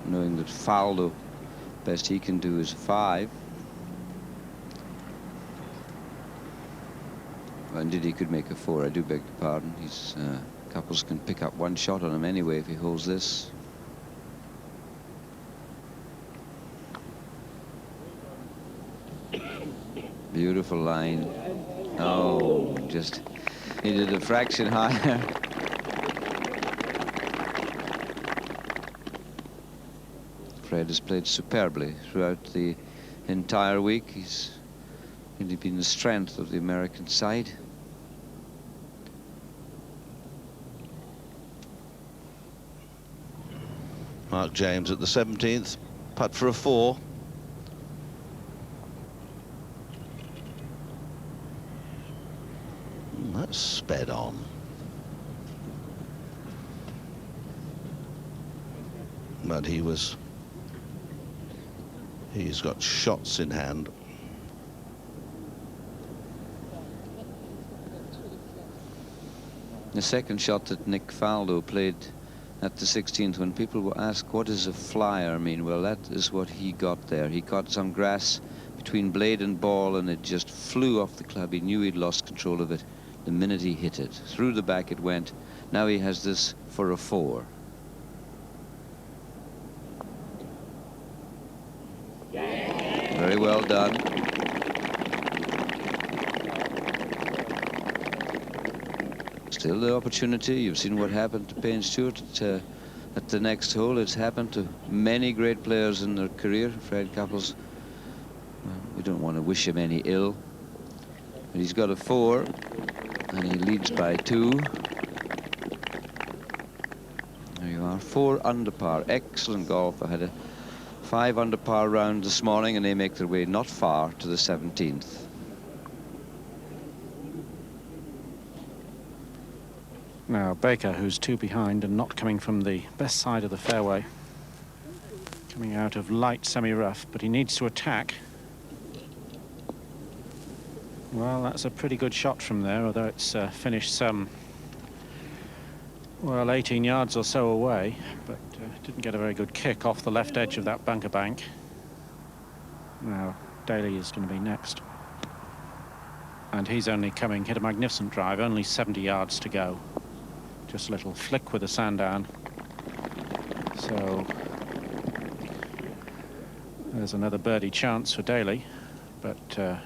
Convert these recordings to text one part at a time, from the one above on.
knowing that Faldo, best he can do is 5. Well, indeed, he could make a 4. I do beg your pardon. He's Couples can pick up 1 shot on him anyway if he holds this. Beautiful line. Oh, just needed a fraction higher. Fred has played superbly throughout the entire week. He's really been the strength of the American side. Mark James at the 17th, putt for a 4. That's sped on. But he's got shots in hand. The second shot that Nick Faldo played at the 16th, when people will ask what does a flyer mean, well, that is what he got there. He caught some grass between blade and ball and it just flew off the club. He knew he'd lost control of it the minute he hit it. Through the back it went. Now he has this for a 4. Very well done. Still the opportunity. You've seen what happened to Payne Stewart at the next hole. It's happened to many great players in their career. Fred Couples, well, we don't want to wish him any ill, but he's got a 4 and he leads by 2. There you are, 4 under par. Excellent golf. I had a 5 under par round this morning and they make their way not far to the 17th. Now Baker, who's 2 behind and not coming from the best side of the fairway, coming out of light semi-rough, but he needs to attack. Well, that's a pretty good shot from there, although it's finished some, well, 18 yards or so away, but didn't get a very good kick off the left edge of that bunker bank. Now Daly is going to be next, and he's only hit a magnificent drive, only 70 yards to go. Just a little flick with the Sandown. So there's another birdie chance for Daly, but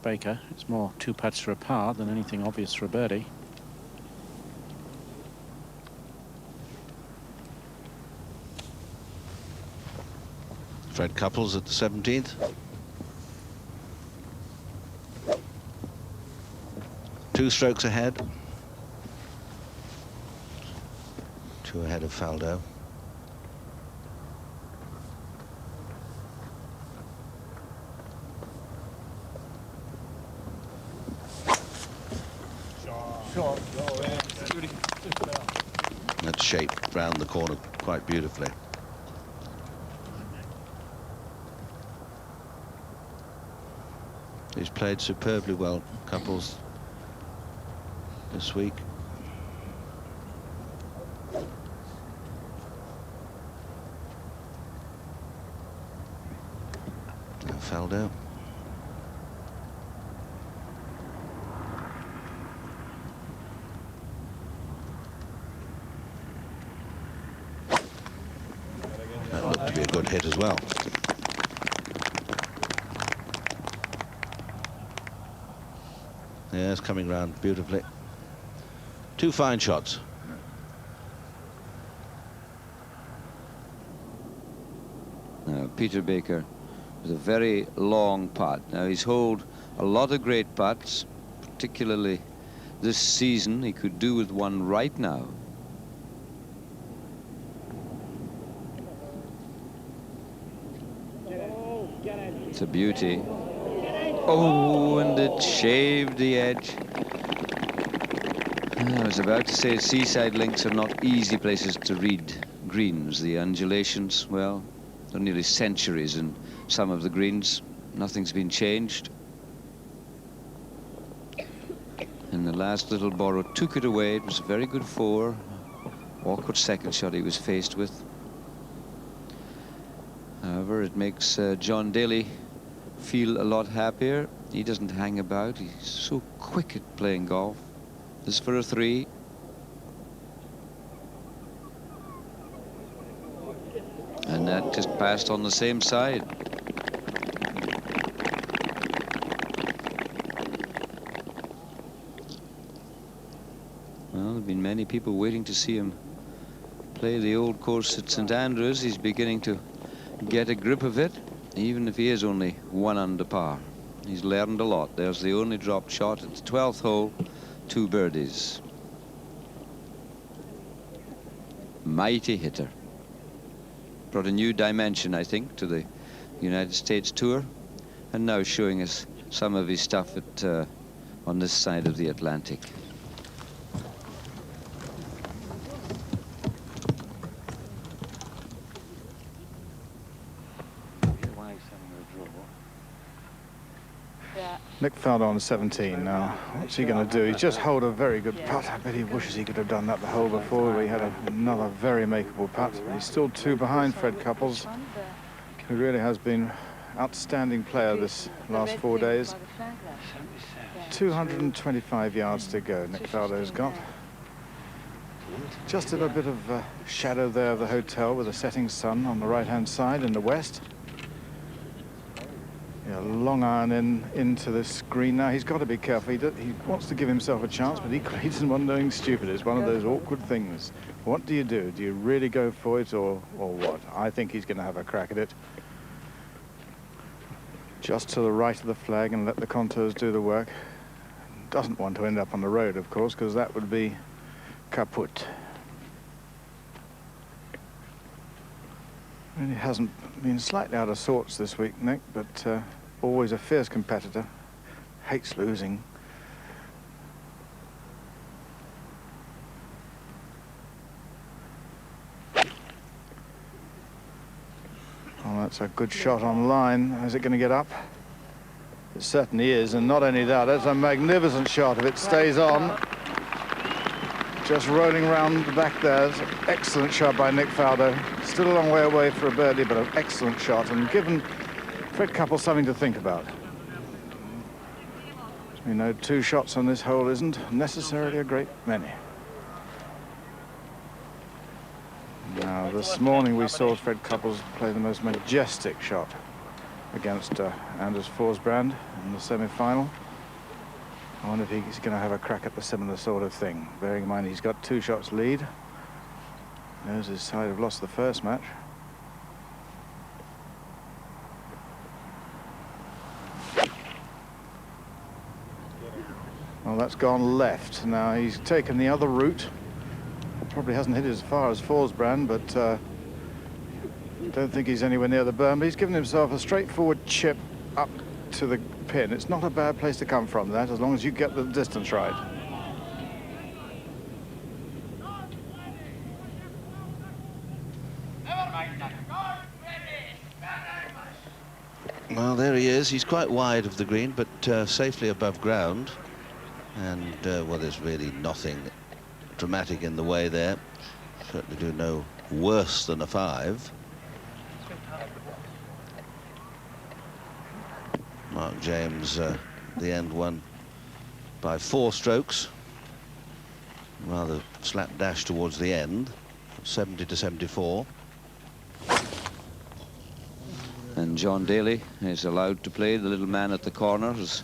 Baker, it's more 2 putts for a par than anything obvious for a birdie. Fred Couples at the 17th. Two strokes ahead. 2 ahead of Faldo. That's shaped round the corner quite beautifully. He's played superbly well, Couples, this week. Now Faldo. That looked to be a good hit as well. Yeah, it's coming round beautifully. 2 fine shots. Now, Peter Baker with a very long putt. Now, he's holed a lot of great putts, particularly this season. He could do with one right now. It's a beauty. Oh, and it shaved the edge. I was about to say seaside links are not easy places to read greens. The undulations, well, they're nearly centuries in some of the greens. Nothing's been changed. And the last little borrow took it away. It was a very good 4. Awkward second shot he was faced with. However, it makes John Daly feel a lot happier. He doesn't hang about. He's so quick at playing golf. This is for a 3. And that just passed on the same side. Well, there have been many people waiting to see him play the old course at St Andrews. He's beginning to get a grip of it, even if he is only 1 under par. He's learned a lot. There's the only dropped shot at the 12th hole, 2 birdies. Mighty hitter. Brought a new dimension, I think, to the United States Tour, and now showing us some of his stuff at on this side of the Atlantic. Nick Faldo on 17 now. What's he going to do? He's just hold a very good putt. I bet he wishes he could have done that the hole before, where he had another very makeable putt. He's still 2 behind Fred Couples, who really has been outstanding player this last 4 days. 225 yards to go, Nick Faldo's got. Just a bit of shadow there of the hotel with the setting sun on the right-hand side in the west. Yeah, long iron into this green now. He's got to be careful. He wants to give himself a chance, but he doesn't want doing stupid. It's one of those awkward things. What do you do? Do you really go for it or what? I think he's going to have a crack at it. Just to the right of the flag and let the contours do the work. Doesn't want to end up on the road, of course, because that would be kaput. Really hasn't been slightly out of sorts this week, Nick, but always a fierce competitor. Hates losing. Oh, that's a good shot on line. Is it going to get up? It certainly is, and not only that, it's a magnificent shot if it stays on. Just rolling around the back there. It's an excellent shot by Nick Faldo. Still a long way away for a birdie, but an excellent shot, and given Fred Couples something to think about. You know, 2 shots on this hole isn't necessarily a great many. Now, this morning we saw Fred Couples play the most majestic shot against Anders Forsbrand in the semi-final. I wonder if he's going to have a crack at the similar sort of thing, bearing in mind he's got 2 shots lead. Knows his side have lost the first match. Well, that's gone left. Now he's taken the other route. Probably hasn't hit as far as Forsbrand, but don't think he's anywhere near the berm. But he's given himself a straightforward chip up to the pin. It's not a bad place to come from, that, as long as you get the distance right. Well, there he is. He's quite wide of the green, but safely above ground. And, well, there's really nothing dramatic in the way there. Certainly do no worse than a 5. Mark James, the end won by 4 strokes. Rather slapdash towards the end, 70 to 74. And John Daly is allowed to play. The little man at the corner has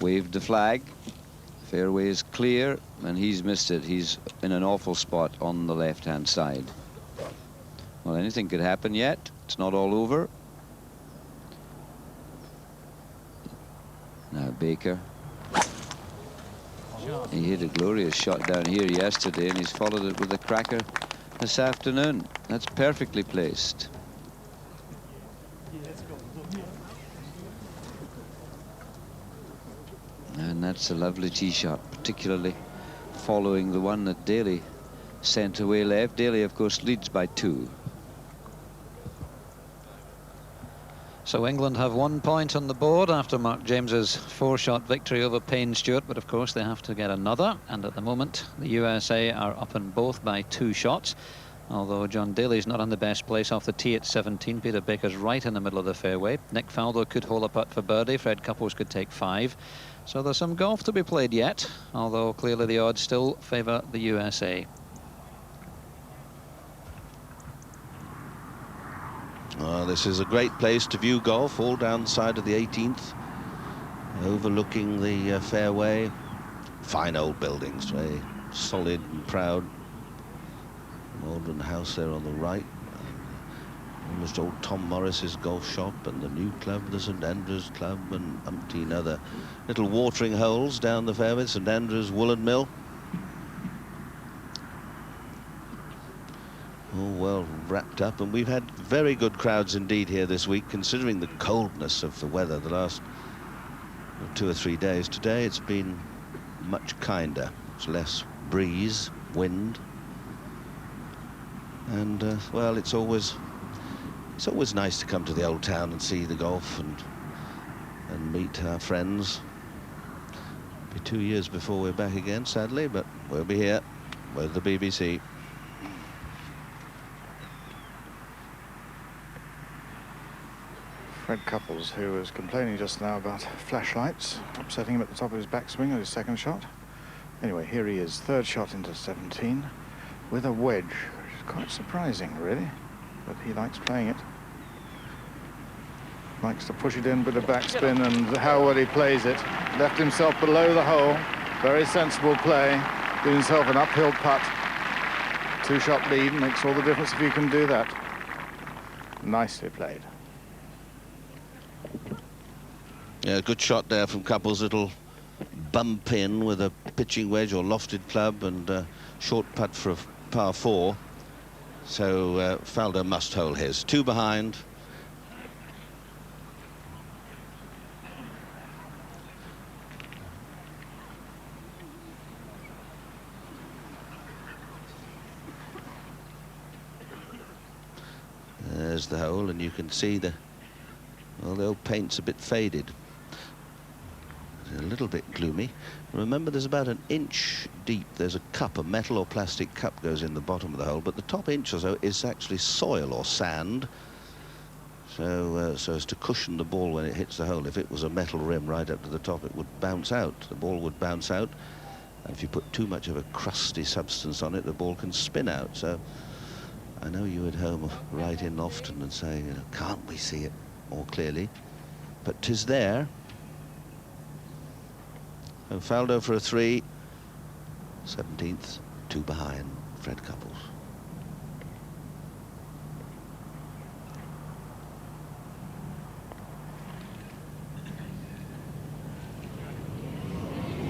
waved the flag. Fairway is clear, and he's missed it. He's in an awful spot on the left-hand side. Well, anything could happen yet. It's not all over. Now Baker. He hit a glorious shot down here yesterday, and he's followed it with a cracker this afternoon. That's perfectly placed. And that's a lovely tee shot, particularly following the one that Daly sent away left. Daly, of course, leads by 2. So England have 1 point on the board after Mark James's 4-shot victory over Payne Stewart, but of course they have to get another, and at the moment the USA are up in both by 2 shots. Although John Daly's not on the best place off the tee at 17. Peter Baker's right in the middle of the fairway. Nick Faldo could hole a putt for birdie. Fred Couples could take 5. So there's some golf to be played yet, although clearly the odds still favour the USA. Oh, this is a great place to view golf, all down the side of the 18th, overlooking the fairway. Fine old buildings, very solid and proud. Modern house there on the right. Almost old Tom Morris's golf shop, and the new club, the St Andrews Club, and umpteen other little watering holes down the fairway. St Andrews Woolen Mill. All well wrapped up, and we've had very good crowds indeed here this week, considering the coldness of the weather the last 2 or 3 days. Today it's been much kinder. It's less breeze, wind, and well, it's always nice to come to the old town and see the golf and meet our friends. It'll be 2 years before we're back again, sadly, but we'll be here with the BBC. Fred Couples, who was complaining just now about flashlights upsetting him at the top of his backswing on his second shot. Anyway, here he is, third shot into 17 with a wedge, which is quite surprising, really, but he likes playing it. Likes to push it in with a backspin, and how well he plays it. Left himself below the hole. Very sensible play. Did himself an uphill putt. 2-shot lead makes all the difference if you can do that. Nicely played. Yeah, good shot there from Couples. Little bump in with a pitching wedge or lofted club, and short putt for a par 4. So Faldo must hole his. 2 behind. There's the hole, and you can see the old paint's a bit faded. It's a little bit gloomy. Remember, there's about an inch deep. There's a cup, a metal or plastic cup goes in the bottom of the hole, but the top inch or so is actually soil or sand. So, so as to cushion the ball when it hits the hole. If it was a metal rim right up to the top, it would bounce out. The ball would bounce out. And if you put too much of a crusty substance on it, the ball can spin out. So I know you at home write in often and say, you know, can't we see it more clearly? But 'tis there. So Faldo for a 3. 17th, 2 behind, Fred Couples.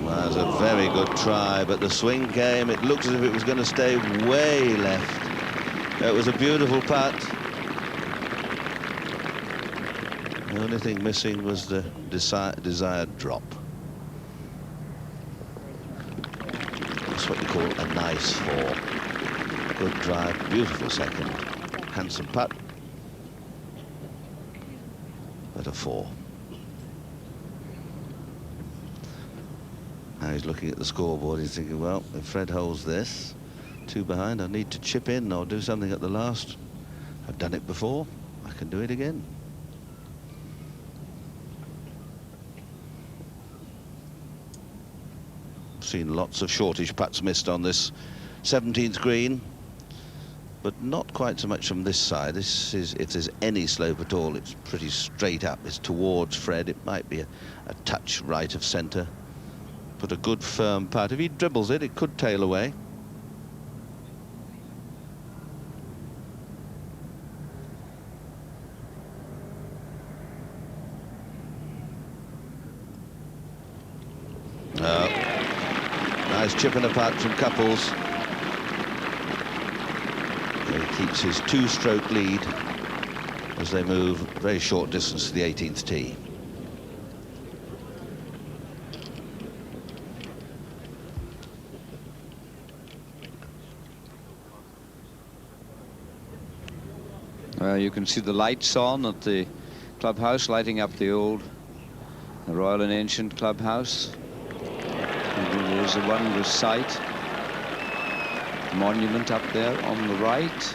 That was a very good try, but the swing came. It looks as if it was going to stay way left. It was a beautiful putt. The only thing missing was the desired drop. That's what you call a nice 4. Good drive, beautiful second. Handsome putt. But a 4. Now he's looking at the scoreboard. He's thinking, well, if Fred holds this, 2 behind, I need to chip in or do something at the last. I've done it before. I can do it again. Seen lots of shortish putts missed on this 17th green, but not quite so much from this side. This is, if there's any slope at all, it's pretty straight up. It's towards Fred. It might be a touch right of centre, but a good firm putt. If he dribbles it, it could tail away. Nice chip and a putt from Couples. He keeps his 2-stroke lead as they move very short distance to the 18th tee. You can see the lights on at the clubhouse, lighting up the Royal and Ancient clubhouse. It is a wondrous sight. monument up there on the right.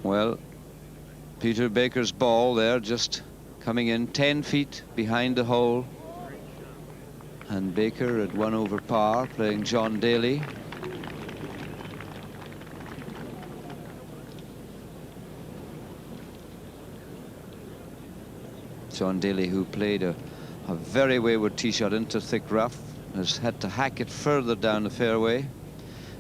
Well, Peter Baker's ball there just coming in 10 feet behind the hole. And Baker at 1 over par, playing J Daly. J Daly, who played a very wayward tee shot into thick rough, has had to hack it further down the fairway.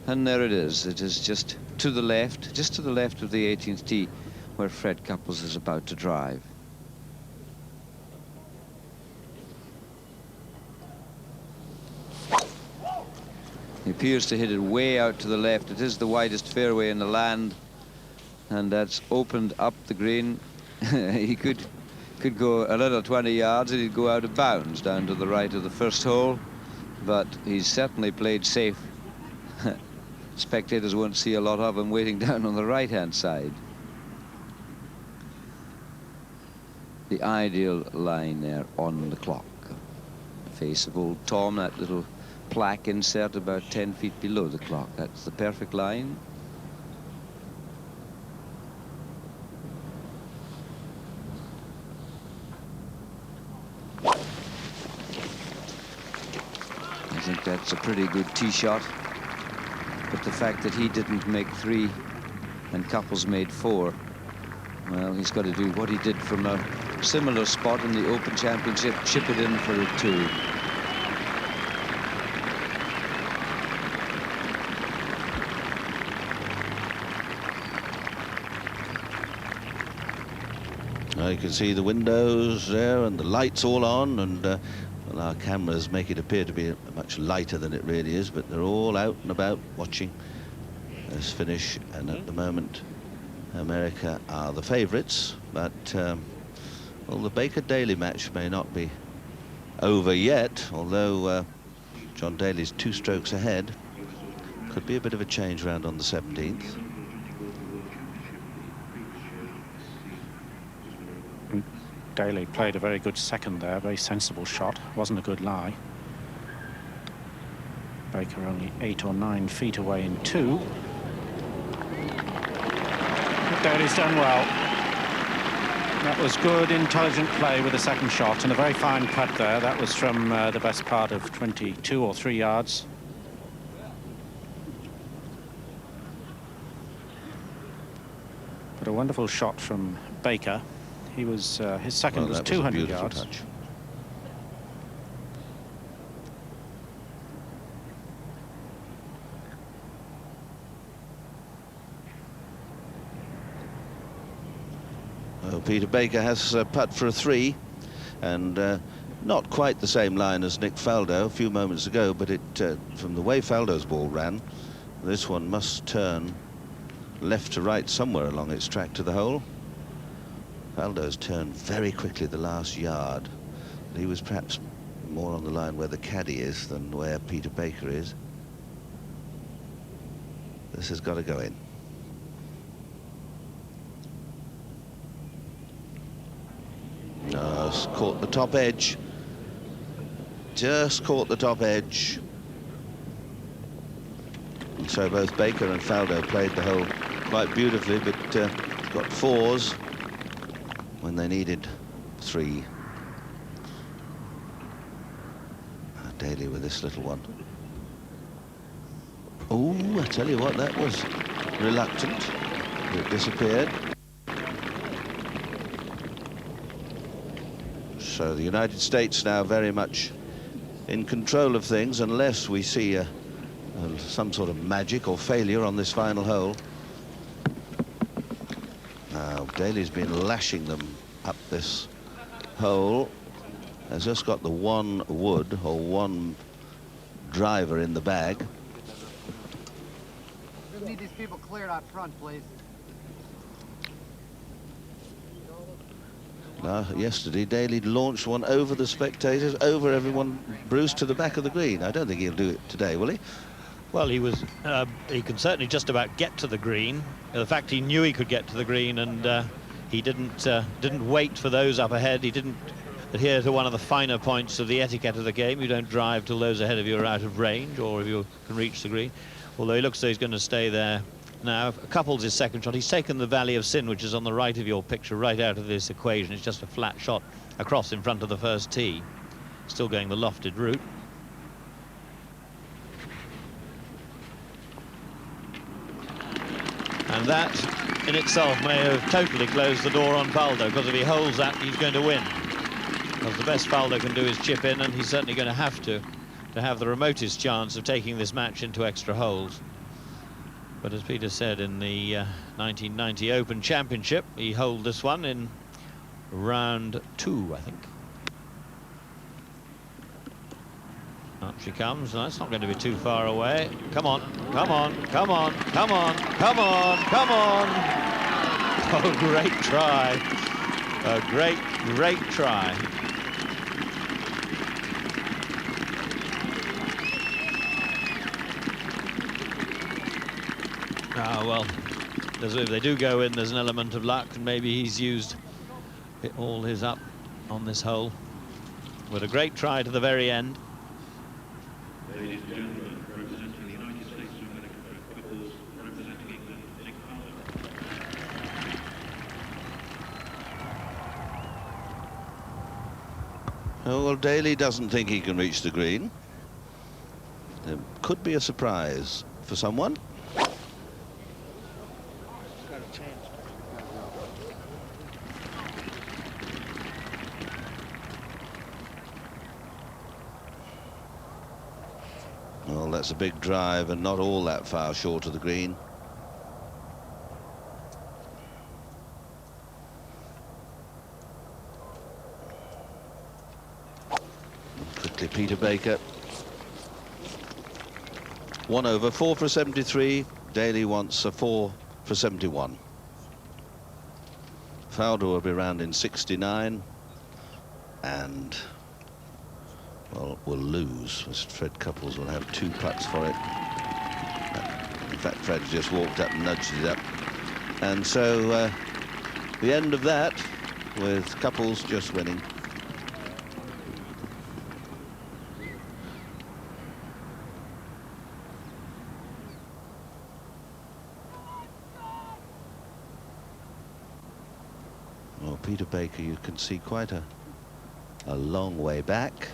And there it is. It is just to the left of the 18th tee, where Fred Couples is about to drive. He appears to hit it way out to the left. It is the widest fairway in the land, and that's opened up the green. He could go another 20 yards and he'd go out of bounds down to the right of the first hole, but he's certainly played safe. Spectators won't see a lot of him waiting down on the right-hand side. The ideal line there on the clock. Face of old Tom, that little plaque insert about 10 feet below the clock. That's the perfect line. I think that's a pretty good tee shot. But the fact that he didn't make 3 and Couples made 4, well, he's got to do what he did from a similar spot in the Open Championship, chip it in for a 2. You can see the windows there and the lights all on, and well, our cameras make it appear to be much lighter than it really is, but they're all out and about watching this finish. And at the moment, America are the favourites, but well, the Baker Daly match may not be over yet, although J Daly's 2 strokes ahead. Could be a bit of a change round on the 17th. Daly played a very good second there, very sensible shot, wasn't a good lie. Baker only 8 or 9 feet away in 2. But Daly's done well. That was good, intelligent play with the second shot, and a very fine putt there. That was from the best part of 22 or 3 yards. But a wonderful shot from Baker. He was his second was 200 yards. Touch. Well, Peter Baker has a putt for a 3, and not quite the same line as Nick Faldo a few moments ago, but it from the way Faldo's ball ran, this one must turn left to right somewhere along its track to the hole. Faldo's turned very quickly the last yard. He was perhaps more on the line where the caddy is than where Peter Baker is. This has got to go in. No, it's caught the top edge. Just caught the top edge. And so both Baker and Faldo played the hole quite beautifully, but got 4s when they needed 3. Daly with this little one. Oh, I tell you what, that was reluctant. It disappeared. So the United States now very much in control of things, unless we see some sort of magic or failure on this final hole. Now, Daly's been lashing them up this hole. Has just got the 1 wood or 1 driver in the bag. We need these people cleared out front, please. Yesterday, Daly launched one over the spectators, over everyone, Bruce, to the back of the green. I don't think he'll do it today, will he? Well, he can certainly just about get to the green. The fact he knew he could get to the green, and he didn't wait for those up ahead. He didn't adhere to one of the finer points of the etiquette of the game. You don't drive till those ahead of you are out of range, or if you can reach the green. Although he looks as though he's going to stay there now. Couples his second shot. He's taken the Valley of Sin, which is on the right of your picture, right out of this equation. It's just a flat shot across in front of the first tee. Still going the lofted route. And that in itself may have totally closed the door on Faldo, because if he holds that, he's going to win. Because the best Faldo can do is chip in, and he's certainly going to have the remotest chance of taking this match into extra holes. But as Peter said, in the 1990 Open Championship, he holed this one in round 2, I think. Up she comes. No, that's not going to be too far away. Come on, come on, come on, come on, come on, come on. Oh, great try. A great, great try. Ah, well, if they do go in, there's an element of luck, and maybe he's used all his up on this hole. With a great try to the very end. Ladies and gentlemen, representing the United States of America, couples representing England, N Faldo. Oh, well, Daly doesn't think he can reach the green. There could be a surprise for someone. Well, that's a big drive and not all that far short of the green. Quickly, Peter Baker. 1 over, 4 for 73. Daly wants a 4 for 71. Faldo will be round in 69 and, well, will lose, as Fred Couples will have 2 putts for it. In fact, Fred just walked up and nudged it up. And so the end of that, with Couples just winning. Well, Peter Baker, you can see quite a long way back.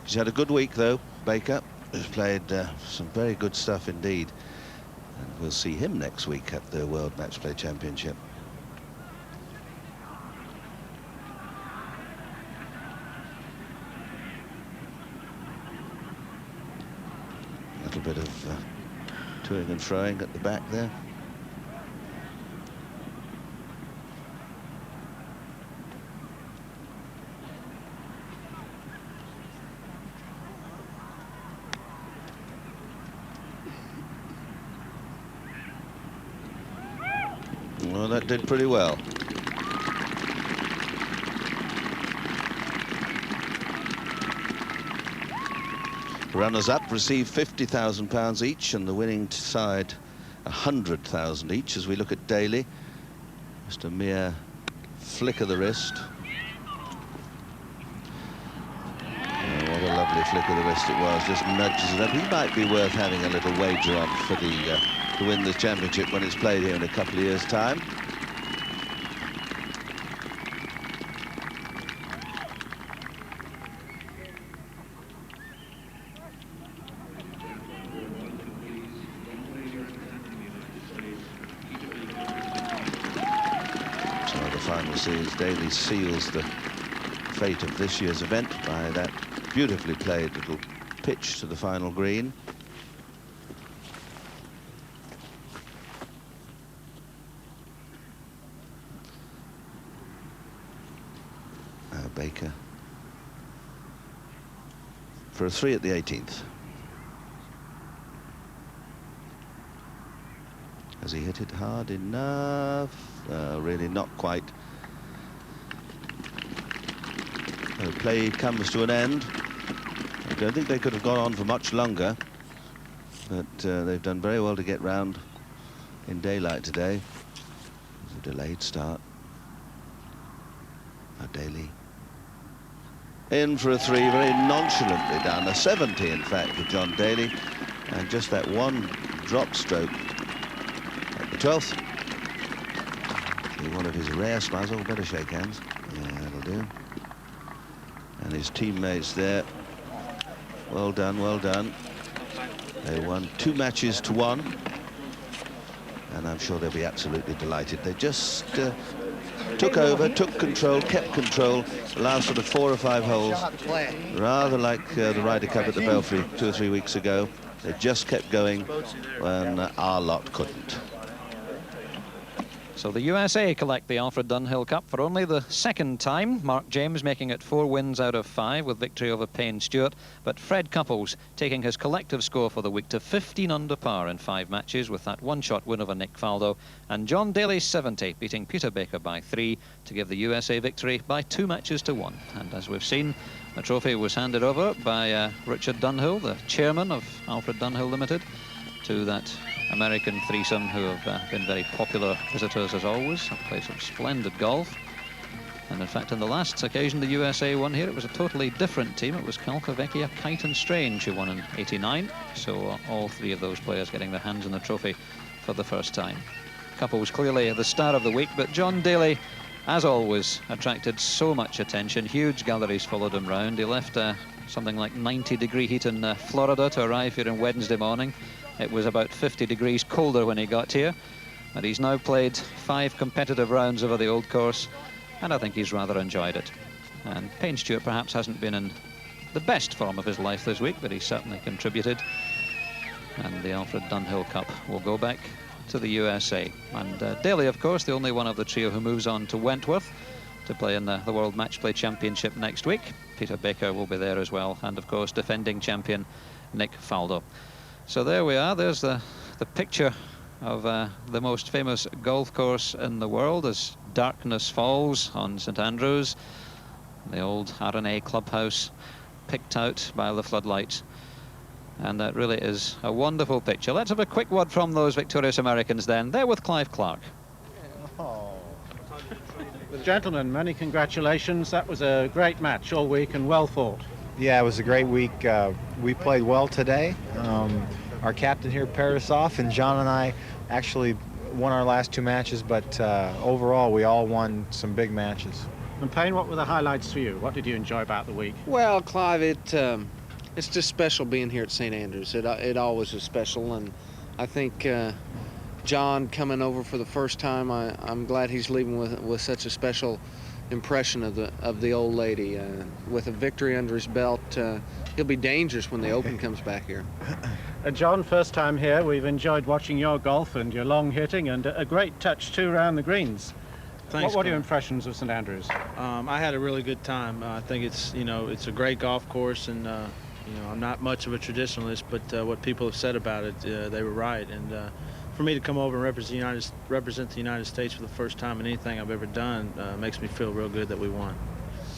He's had a good week, though, Baker. He's played some very good stuff indeed. And we'll see him next week at the World Match Play Championship. A little bit of toing and froing at the back there. Well, that did pretty well. Runners-up receive £50,000 each, and the winning side 100,000 each. As we look at Daly, just a mere flick of the wrist. Oh, what a lovely flick of the wrist it was, just nudges it up. He might be worth having a little wager on for the to win this championship when it's played here in a couple of years' time. So the final series, Daly seals the fate of this year's event by that beautifully played little pitch to the final green. Baker for a 3 at the 18th. Has he hit it hard enough? Really not quite. The play comes to an end. I don't think they could have gone on for much longer, but they've done very well to get round in daylight today. It was a delayed start. Daly in for a 3, very nonchalantly down, a 70 in fact for John Daly, and just that one drop stroke at the 12th. One of his rare smiles. Oh, better shake hands. Yeah, that'll do. And his teammates there. Well done, well done. They won 2 matches to 1. And I'm sure they'll be absolutely delighted. They just took over, took control, kept control the last sort of 4 or 5 holes. Rather like the Ryder Cup at the Belfry 2 or 3 weeks ago. They just kept going when our lot couldn't. So the USA collect the Alfred Dunhill Cup for only the 2nd time. Mark James making it 4 wins out of 5 with victory over Payne Stewart. But Fred Couples taking his collective score for the week to 15 under par in 5 matches with that one-shot win over Nick Faldo. And John Daly 70 beating Peter Baker by 3 to give the USA victory by 2 matches to 1. And as we've seen, the trophy was handed over by Richard Dunhill, the chairman of Alfred Dunhill Limited, to that American threesome who have been very popular visitors as always, have played some splendid golf. And in fact, on the last occasion the USA won here, it was a totally different team. It was Calcavecchia, Kite and Strange who won in '89. So all 3 of those players getting their hands on the trophy for the first time. Couples clearly the star of the week, but John Daly, as always, attracted so much attention. Huge galleries followed him round. He left something like 90-degree heat in Florida to arrive here on Wednesday morning. It was about 50 degrees colder when he got here, and he's now played 5 competitive rounds over the old course, and I think he's rather enjoyed it. And Payne Stewart perhaps hasn't been in the best form of his life this week, but he's certainly contributed. And the Alfred Dunhill Cup will go back to the USA. And Daly, of course, the only one of the trio who moves on to Wentworth to play in the World Match Play Championship next week. Peter Baker will be there as well, and of course defending champion Nick Faldo. So there we are. There's the picture of the most famous golf course in the world as darkness falls on St Andrews. The old R&A clubhouse picked out by the floodlights. And that really is a wonderful picture. Let's have a quick word from those victorious Americans then. They're with Clive Clark. Oh. Gentlemen, many congratulations. That was a great match all week and well fought. Yeah, it was a great week. We played well today. Our captain here paired us off, and John and I actually won our last 2 matches, but overall we all won some big matches. And Payne, what were the highlights for you? What did you enjoy about the week? Well, Clive, it's just special being here at St Andrews. It always is special, and I think John coming over for the first time, I'm glad he's leaving with such a special impression of the old lady. With a victory under his belt, he'll be dangerous when the Open comes back here. John, first time here. We've enjoyed watching your golf and your long hitting, and a great touch too around the greens. Thanks. What are your impressions of St Andrews? I had a really good time. I think it's a great golf course, and I'm not much of a traditionalist, but what people have said about it, they were right. And for me to come over and represent the United States for the first time in anything I've ever done makes me feel real good that we won.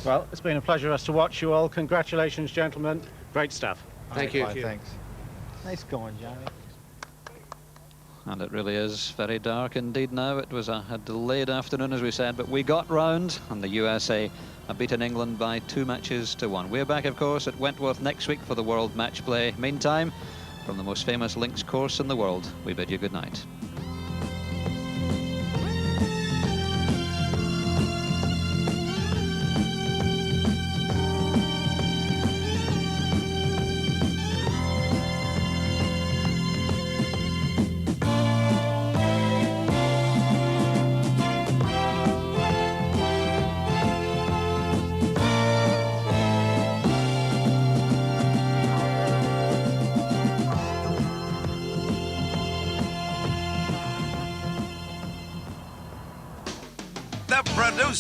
Well, it's been a pleasure to watch you all. Congratulations, gentlemen. Great stuff. Thank you. Thanks. Nice going, Johnny. And it really is very dark indeed now. It was a delayed afternoon, as we said, but we got round, and the USA have beaten England by 2 matches to 1. We're back, of course, at Wentworth next week for the World Match Play. Meantime, from the most famous links course in the world, we bid you good night.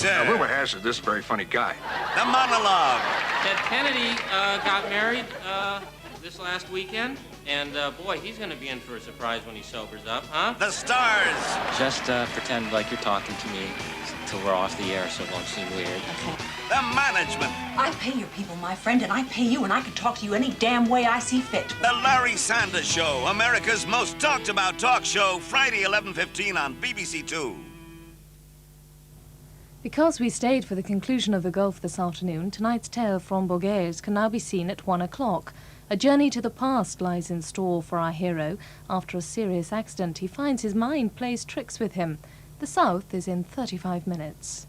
Now, Wilbur Hash is this very funny guy. The monologue. Ted Kennedy got married this last weekend, and boy, he's going to be in for a surprise when he sobers up, huh? The stars. Just pretend like you're talking to me till we're off the air so it won't seem weird. Okay. The management. I pay your people, my friend, and I pay you, and I can talk to you any damn way I see fit. The Larry Sanders Show, America's most talked about talk show, Friday, 11:15 on BBC 2. Because we stayed for the conclusion of the golf this afternoon, tonight's tale from Bourges can now be seen at 1 o'clock. A journey to the past lies in store for our hero. After a serious accident, he finds his mind plays tricks with him. The South is in 35 minutes.